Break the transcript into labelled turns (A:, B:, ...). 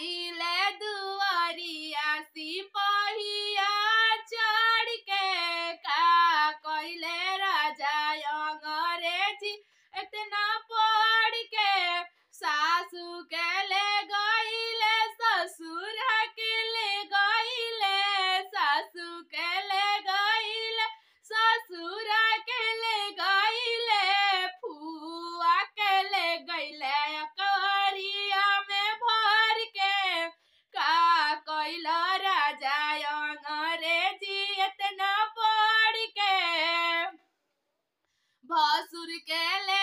A: आइले दुआरिया सिपहिया चढ़ के का कइले राजा अंग्रेजी इतना पढ़ के सासू के ले गइले ससुर के ले गइले सासू के ले गइले ससुर के ले गइले फुआ के ले गइले करिया में भर के का कइला राजा अंग्रेजी इतना पढ़ के भसुर के ले